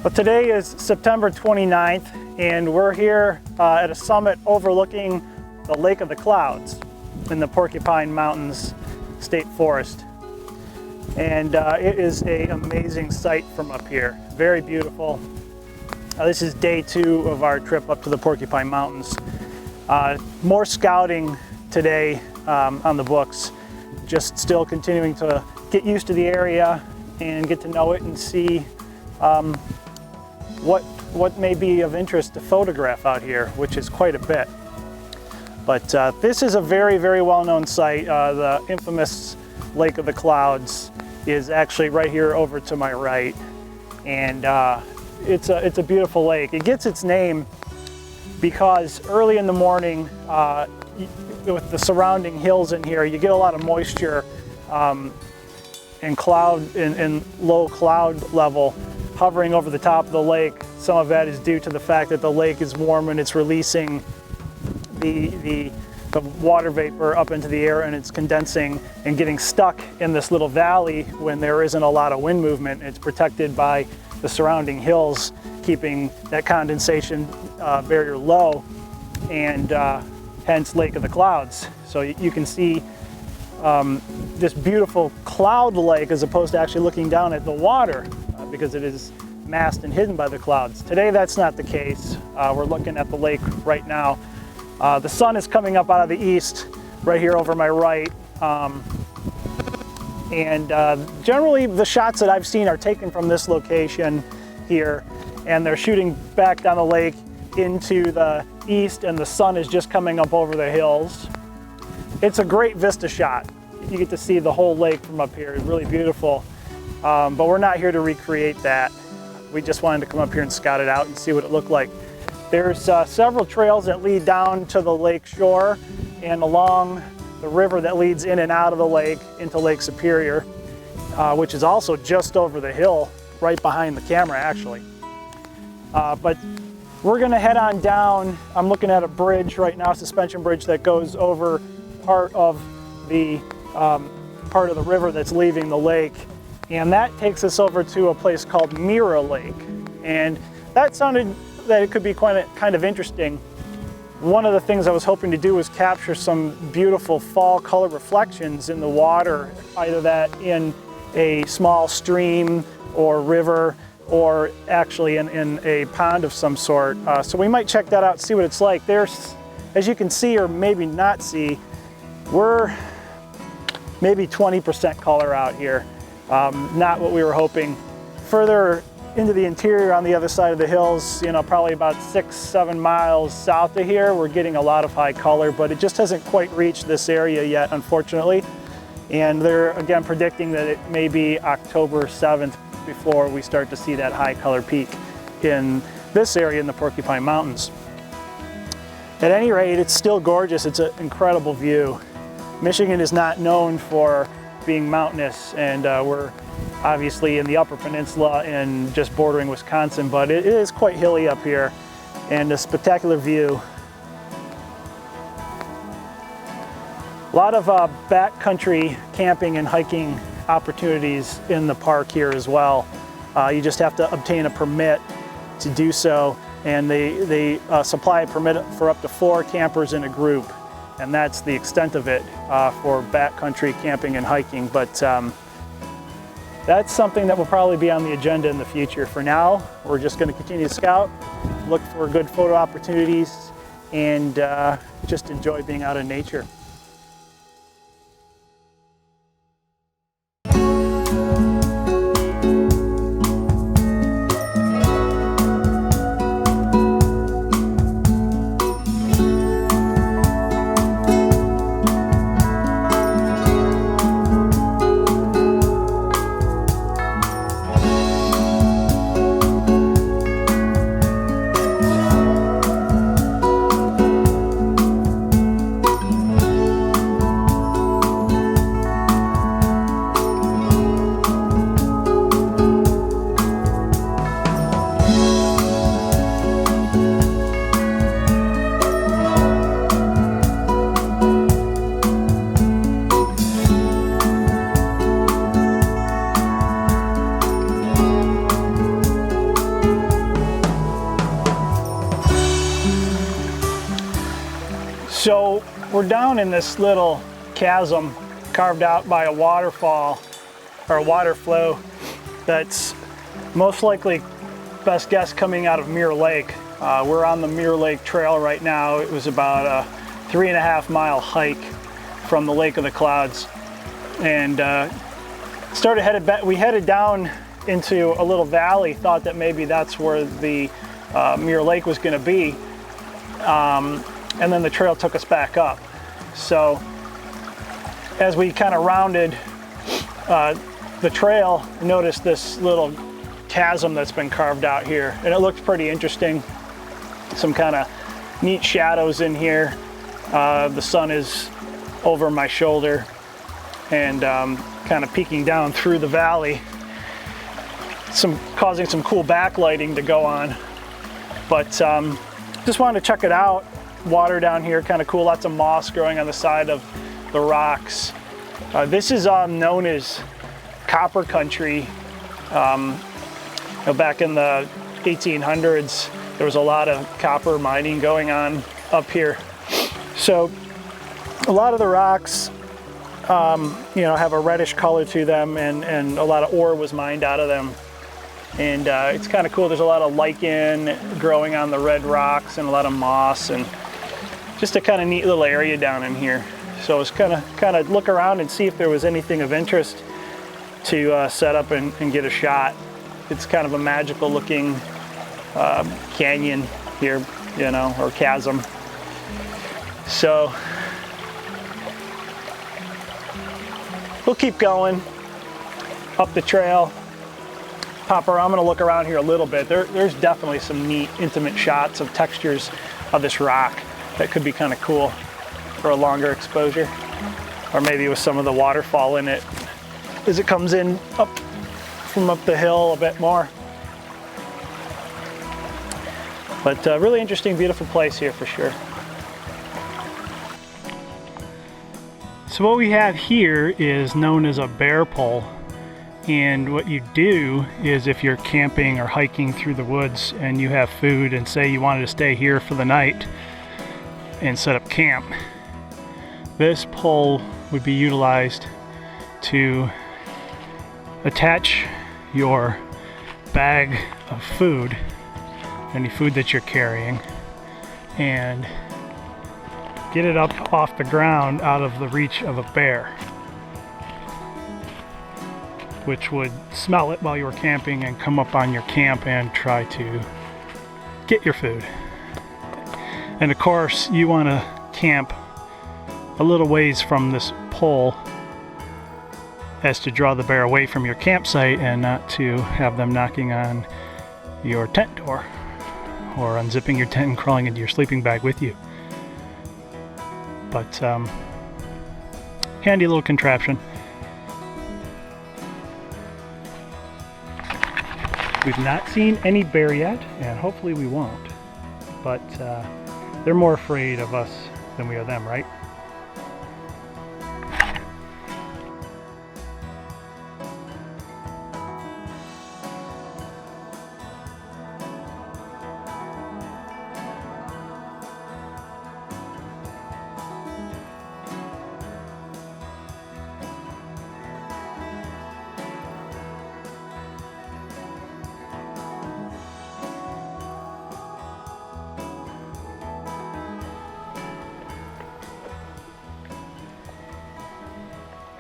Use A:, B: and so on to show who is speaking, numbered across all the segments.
A: Well, today is September 29th, and we're here at a summit overlooking the Lake of the Clouds in the Porcupine Mountains State Forest. And it is an amazing sight from up here. Very beautiful. This is day 2 of our trip up to the Porcupine Mountains. More scouting today on the books. Just still continuing to get used to the area and get to know it and see what may be of interest to photograph out here, which is quite a bit. But this is a very, very well-known site. The infamous Lake of the Clouds is actually right here over to my right. And it's a beautiful lake. It gets its name because early in the morning, with the surrounding hills in here, you get a lot of moisture and low cloud level hovering over the top of the lake. Some of that is due to the fact that the lake is warm and it's releasing the water vapor up into the air, and it's condensing and getting stuck in this little valley when there isn't a lot of wind movement. It's protected by the surrounding hills, keeping that condensation barrier low, and hence Lake of the Clouds. So you can see this beautiful cloud lake as opposed to actually looking down at the water because it is masked and hidden by the clouds. Today that's not the case. We're looking at the lake right now. The sun is coming up out of the east right here over my right. Generally the shots that I've seen are taken from this location here, and they're shooting back down the lake into the east, and the sun is just coming up over the hills. It's a great vista shot. You get to see the whole lake from up here. It's really beautiful. But we're not here to recreate that. We just wanted to come up here and scout it out and see what it looked like. There's several trails that lead down to the lake shore and along the river that leads in and out of the lake into Lake Superior, which is also just over the hill, right behind the camera actually. But we're gonna head on down. I'm looking at a bridge right now, a suspension bridge that goes over part of the river that's leaving the lake. And that takes us over to a place called Mira Lake. And that sounded that it could be kind of interesting. One of the things I was hoping to do was capture some beautiful fall color reflections in the water, either that in a small stream or river, or actually in a pond of some sort. So we might check that out, see what it's like. There's, as you can see or maybe not see, we're maybe 20% color out here. Not what we were hoping. Further into the interior on the other side of the hills, probably about 6-7 miles south of here, we're getting a lot of high color, but it just hasn't quite reached this area yet, unfortunately. And they're again predicting that it may be October 7th before we start to see that high color peak in this area in the Porcupine Mountains. At any rate, it's still gorgeous. It's an incredible view. Michigan is not known for being mountainous, and we're obviously in the Upper Peninsula and just bordering Wisconsin, but it is quite hilly up here and a spectacular view. A lot of backcountry camping and hiking opportunities in the park here as well. You just have to obtain a permit to do so, and they supply a permit for up to 4 campers in a group. And that's the extent of it for backcountry camping and hiking. But that's something that will probably be on the agenda in the future. For now, we're just going to continue to scout, look for good photo opportunities, and just enjoy being out in nature. we're down in this little chasm carved out by a waterfall or a water flow that's most likely, best guess, coming out of Mirror Lake. We're on the Mirror Lake Trail right now. It was about a 3.5 mile hike from the Lake of the Clouds, and we headed down into a little valley, thought that maybe that's where the Mirror Lake was going to be, and then the trail took us back up. So as we kind of rounded the trail, noticed this little chasm that's been carved out here, and it looked pretty interesting. Some kind of neat shadows in here. The sun is over my shoulder and kind of peeking down through the valley, causing some cool backlighting to go on. But just wanted to check it out. Water down here, kind of cool. Lots of moss growing on the side of the rocks. This is known as copper country. Back in the 1800s, there was a lot of copper mining going on up here. So a lot of the rocks, have a reddish color to them, and a lot of ore was mined out of them. And it's kind of cool. There's a lot of lichen growing on the red rocks and a lot of moss, and just a kind of neat little area down in here. So I was kind of look around and see if there was anything of interest to set up and get a shot. It's kind of a magical looking canyon here, or chasm. So we'll keep going up the trail, pop around. I'm going to look around here a little bit. There's definitely some neat, intimate shots of textures of this rock that could be kind of cool for a longer exposure, or maybe with some of the waterfall in it as it comes in from up the hill a bit more. But really interesting, beautiful place here for sure. So what we have here is known as a bear pole. And what you do is, if you're camping or hiking through the woods and you have food, and say you wanted to stay here for the night and set up camp, this pole would be utilized to attach your bag of food, any food that you're carrying, and get it up off the ground out of the reach of a bear, which would smell it while you were camping and come up on your camp and try to get your food. And of course, you want to camp a little ways from this pole as to draw the bear away from your campsite and not to have them knocking on your tent door or unzipping your tent and crawling into your sleeping bag with you. But handy little contraption. We've not seen any bear yet, and hopefully we won't. But they're more afraid of us than we are them, right?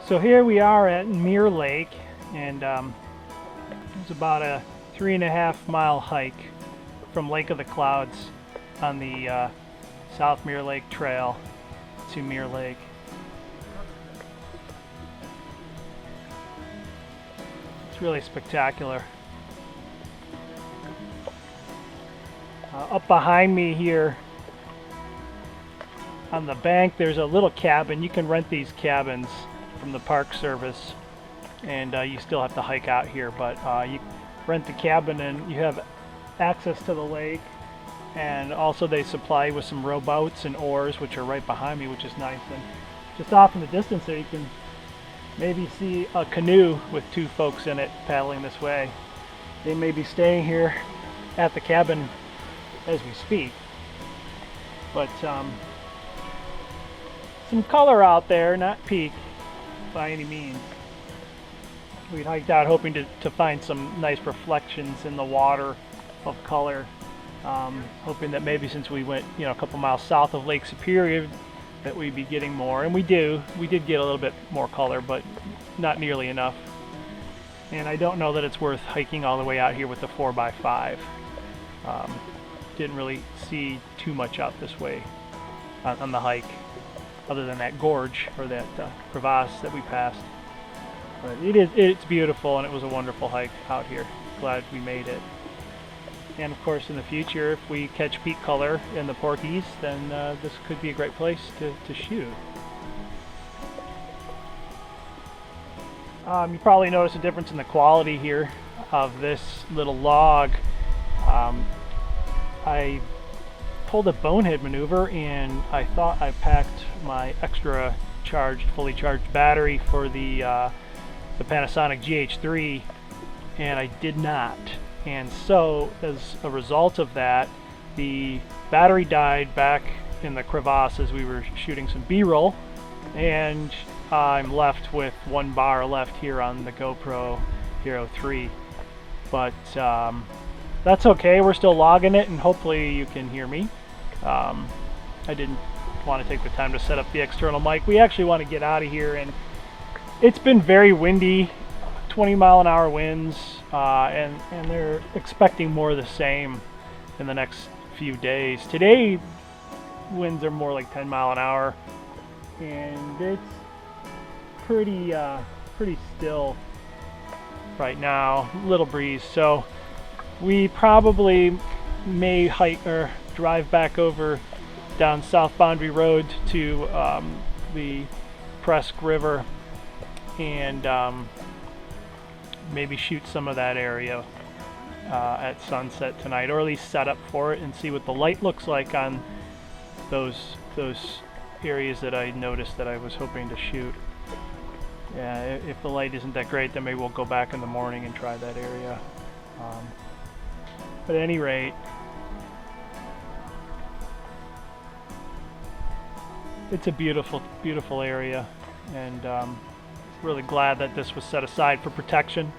A: So here we are at Mirror Lake, and it's about a 3.5 mile hike from Lake of the Clouds on the South Mirror Lake Trail to Mirror Lake. It's really spectacular. Up behind me here on the bank, there's a little cabin. You can rent these cabins from the Park Service, and you still have to hike out here, but you rent the cabin and you have access to the lake, and also they supply you with some rowboats and oars, which are right behind me, which is nice. And just off in the distance there, you can maybe see a canoe with 2 folks in it paddling this way. They may be staying here at the cabin as we speak, but some color out there, not peak by any means. We hiked out hoping to find some nice reflections in the water of color, hoping that maybe since we went a couple miles south of Lake Superior that we'd be getting more, and we did get a little bit more color, but not nearly enough. And I don't know that it's worth hiking all the way out here with the 4x5. Didn't really see too much out this way on the hike, other than that gorge or that crevasse that we passed. But it's beautiful, and it was a wonderful hike out here. Glad we made it. And of course, in the future, if we catch peak color in the Porkies, then this could be a great place to shoot. You probably notice a difference in the quality here of this little log. I pulled a bonehead maneuver, and I thought I packed my extra fully charged battery for the Panasonic GH3, and I did not. And so, as a result of that, the battery died back in the crevasse as we were shooting some B-roll, and I'm left with one bar left here on the GoPro Hero 3. But that's okay, we're still logging it, and hopefully you can hear me. I didn't want to take the time to set up the external mic. We actually want to get out of here, and it's been very windy, 20-mile-an-hour winds, and they're expecting more of the same in the next few days. Today, winds are more like 10 mile an hour, and it's pretty still right now. Little breeze, so we probably may hike or drive back over down South Boundary Road to the Presque River and maybe shoot some of that area at sunset tonight, or at least set up for it and see what the light looks like on those areas that I noticed that I was hoping to shoot. Yeah, if the light isn't that great, then maybe we'll go back in the morning and try that area. But at any rate, it's a beautiful, beautiful area, and really glad that this was set aside for protection.